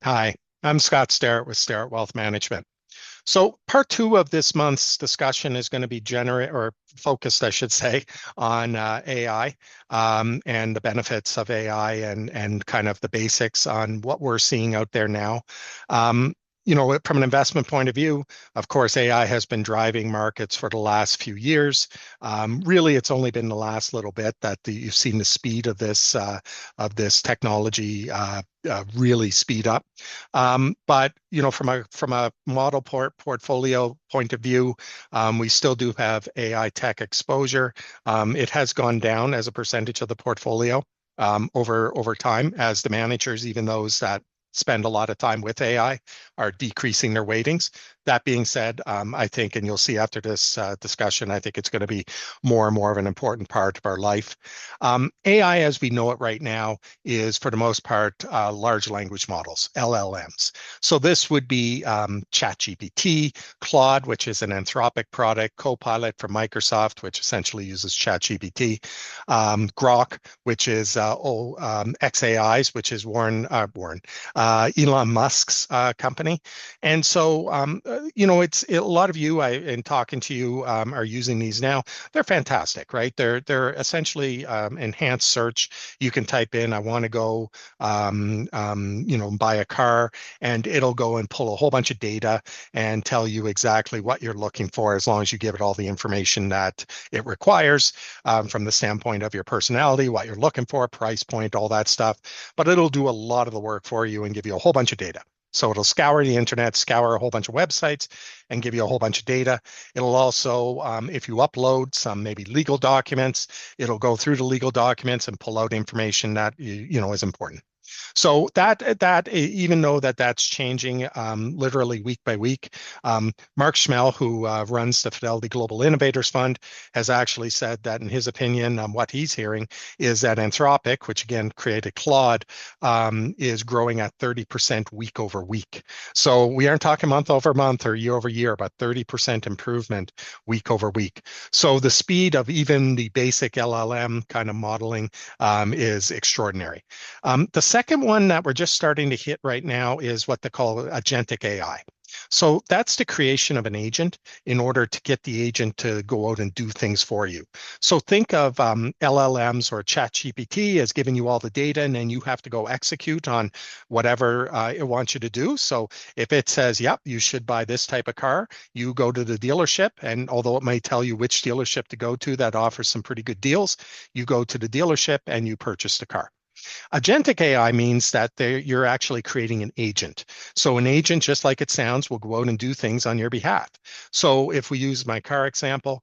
Hi, I'm Scott Starratt with Starratt Wealth Management. So, part two of this month's discussion is going to be focused, I should say, on AI and the benefits of AI and kind of the basics on what we're seeing out there now. Um, from an investment point of view, of course, AI has been driving markets for the last few years. Really, it's only been the last little bit that you've seen the speed of this technology really speed up. But from a model portfolio point of view, we still do have AI tech exposure. It has gone down as a percentage of the portfolio over time as the managers, even those that spend a lot of time with AI, are decreasing their weightings. That being said, I think, and you'll see after this discussion, I think it's going to be more and more of an important part of our life. AI, as we know it right now, is for the most part large language models, LLMs. So this would be ChatGPT, Claude, which is an Anthropic product, Copilot from Microsoft, which essentially uses ChatGPT, Grok, which is XAI's, which is Elon Musk's company. And so, a lot of you, in talking to you, are using these now. They're fantastic, right? They're essentially enhanced search. You can type in, I want to go, buy a car, and it'll go and pull a whole bunch of data and tell you exactly what you're looking for, as long as you give it all the information that it requires from the standpoint of your personality, what you're looking for, price point, all that stuff. But it'll do a lot of the work for you and give you a whole bunch of data. So it'll scour the internet, scour a whole bunch of websites, and give you a whole bunch of data. It'll also, if you upload some maybe legal documents, it'll go through the legal documents and pull out information that is important. So that even though that's changing literally week by week, Mark Schmel, who runs the Fidelity Global Innovators Fund, has actually said that in his opinion, what he's hearing is that Anthropic, which again created Claude, is growing at 30% week over week. So we aren't talking month over month or year over year, but 30% improvement week over week. So the speed of even the basic LLM kind of modeling is extraordinary. The second one that we're just starting to hit right now is what they call agentic AI. So that's the creation of an agent in order to get the agent to go out and do things for you. So think of LLMs or ChatGPT as giving you all the data, and then you have to go execute on whatever it wants you to do. So if it says, yep, you should buy this type of car, you go to the dealership, and although it may tell you which dealership to go to that offers some pretty good deals, you go to the dealership and you purchase the car. Agentic AI means that you're actually creating an agent. So an agent, just like it sounds, will go out and do things on your behalf. So if we use my car example,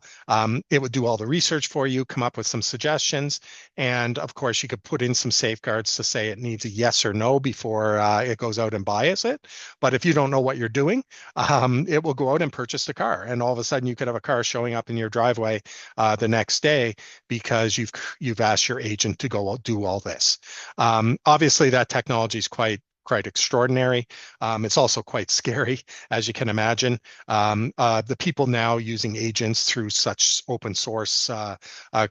it would do all the research for you, come up with some suggestions, and of course you could put in some safeguards to say it needs a yes or no before it goes out and buys it. But if you don't know what you're doing, it will go out and purchase the car, and all of a sudden you could have a car showing up in your driveway the next day because you've asked your agent to go do all this. Obviously, that technology is quite extraordinary. It's also quite scary, as you can imagine. The people now using agents through such open source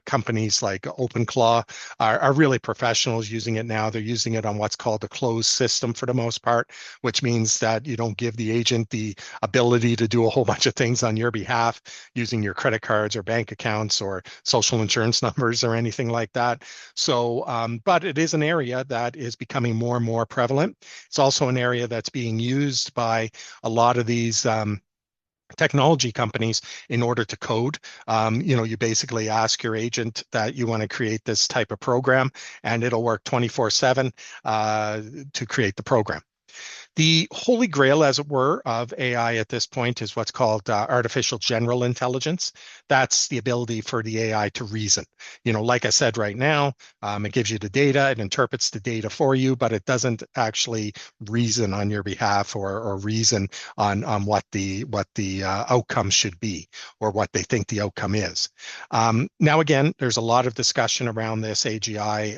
companies like OpenClaw are really professionals using it now. They're using it on what's called a closed system for the most part, which means that you don't give the agent the ability to do a whole bunch of things on your behalf using your credit cards or bank accounts or social insurance numbers or anything like that. So, but it is an area that is becoming more and more prevalent. It's also an area that's being used by a lot of these technology companies in order to code. You basically ask your agent that you want to create this type of program, and it'll work 24/7 to create the program. The holy grail, as it were, of AI at this point is what's called artificial general intelligence. That's the ability for the AI to reason. Like I said right now, it gives you the data, it interprets the data for you, but it doesn't actually reason on your behalf or reason on what the outcome should be or what they think the outcome is. Now, again, there's a lot of discussion around this AGI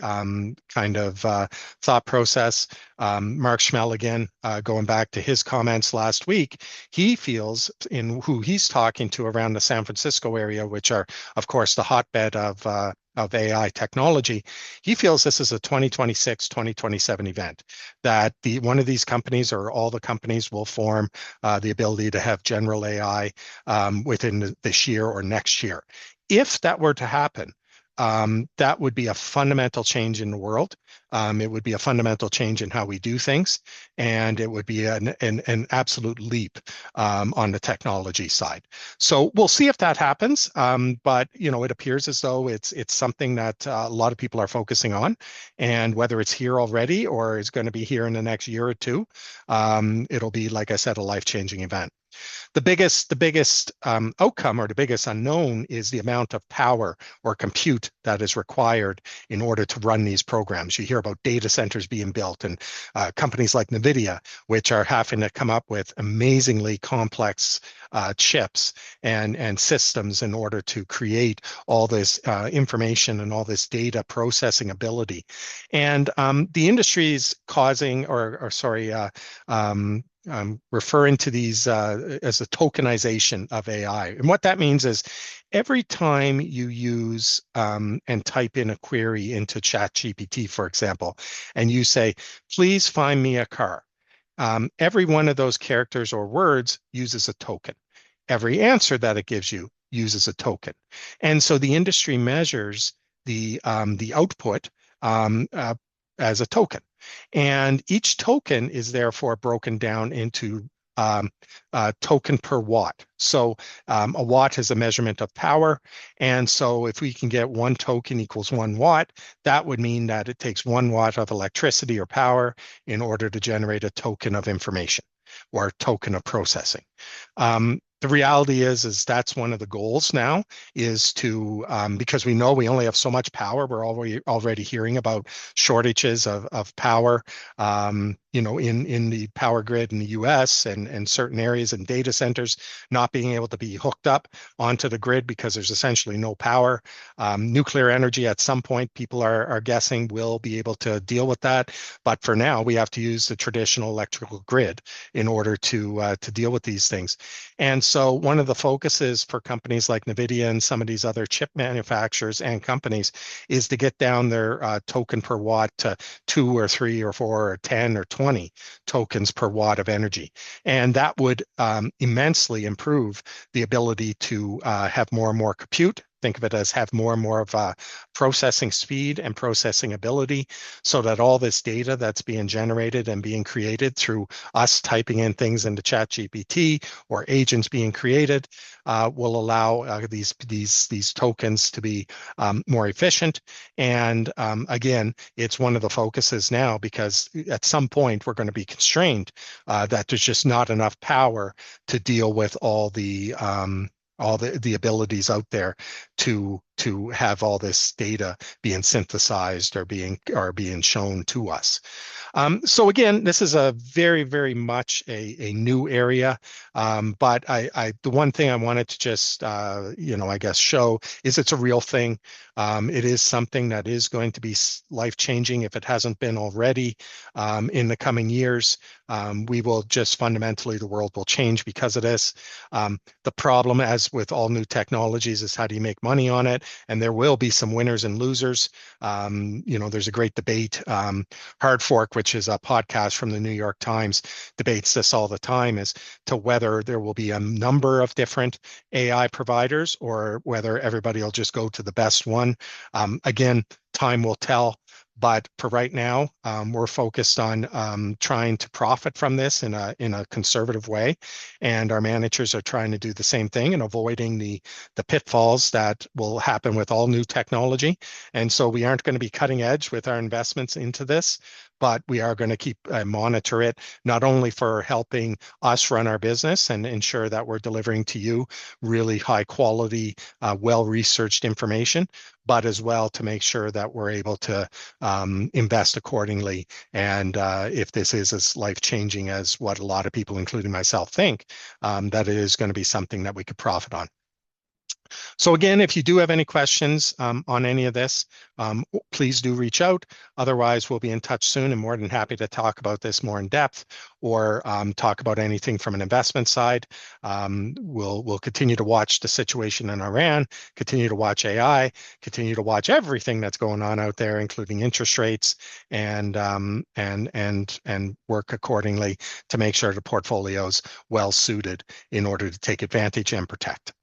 kind of thought process. Mark Schmel, again, going back to his comments last week, he feels in who he's talking to around the San Francisco area, which are, of course, the hotbed of of AI technology, he feels this is a 2026, 2027 event, that one of these companies or all the companies will form the ability to have general AI within this year or next year. If that were to happen, that would be a fundamental change in the world. It would be a fundamental change in how we do things, and it would be an absolute leap on the technology side. So we'll see if that happens. But it appears as though it's something that a lot of people are focusing on, and whether it's here already or is going to be here in the next year or two, it'll be, like I said, a life-changing event. The biggest outcome or the biggest unknown is the amount of power or compute that is required in order to run these programs. You hear about data centers being built and companies like NVIDIA, which are having to come up with amazingly complex chips and systems in order to create all this information and all this data processing ability. And the industry is causing, or sorry, referring to these as a tokenization of AI. And what that means is every time you use and type in a query into ChatGPT, for example, and you say, please find me a car, every one of those characters or words uses a token. Every answer that it gives you uses a token. And so the industry measures the output as a token. And each token is therefore broken down into token per watt. So a watt is a measurement of power. And so if we can get one token equals 1 watt, that would mean that it takes 1 watt of electricity or power in order to generate a token of information or a token of processing. The reality is that's one of the goals now is to, because we know we only have so much power, we're already hearing about shortages of power, in the power grid in the US and certain areas and data centers not being able to be hooked up onto the grid because there's essentially no power. Nuclear energy at some point, people are guessing will be able to deal with that. But for now, we have to use the traditional electrical grid in order to deal with these things. And so one of the focuses for companies like NVIDIA and some of these other chip manufacturers and companies is to get down their token per watt to 2 or 3 or 4 or 10 or 20 tokens per watt of energy. And that would immensely improve the ability to have more and more compute. Think of it as have more and more of processing speed and processing ability so that all this data that's being generated and being created through us typing in things into ChatGPT or agents being created will allow these tokens to be more efficient. And again, it's one of the focuses now because at some point we're going to be constrained that there's just not enough power to deal with all the abilities out there to have all this data being synthesized or being shown to us. So again, this is a very, very much a new area. But the one thing I wanted to just, I guess show is it's a real thing. It is something that is going to be life-changing if it hasn't been already in the coming years. We will just fundamentally, the world will change because of this. The problem, as with all new technologies, is how do you make money on it? And there will be some winners and losers. There's a great debate. Hard Fork, which is a podcast from the New York Times, debates this all the time as to whether there will be a number of different AI providers or whether everybody will just go to the best one. Again, time will tell. But for right now, we're focused on trying to profit from this in a conservative way, and our managers are trying to do the same thing and avoiding the pitfalls that will happen with all new technology. And so we aren't going to be cutting edge with our investments into this, but we are going to keep monitor it, not only for helping us run our business and ensure that we're delivering to you really high quality, well-researched information, but as well to make sure that we're able to invest accordingly. And if this is as life-changing as what a lot of people, including myself, think, that it is going to be something that we could profit on. So again, if you do have any questions on any of this, please do reach out. Otherwise, we'll be in touch soon and more than happy to talk about this more in depth or talk about anything from an investment side. We'll continue to watch the situation in Iran, continue to watch AI, continue to watch everything that's going on out there, including interest rates, and work accordingly to make sure the portfolio's well suited in order to take advantage and protect.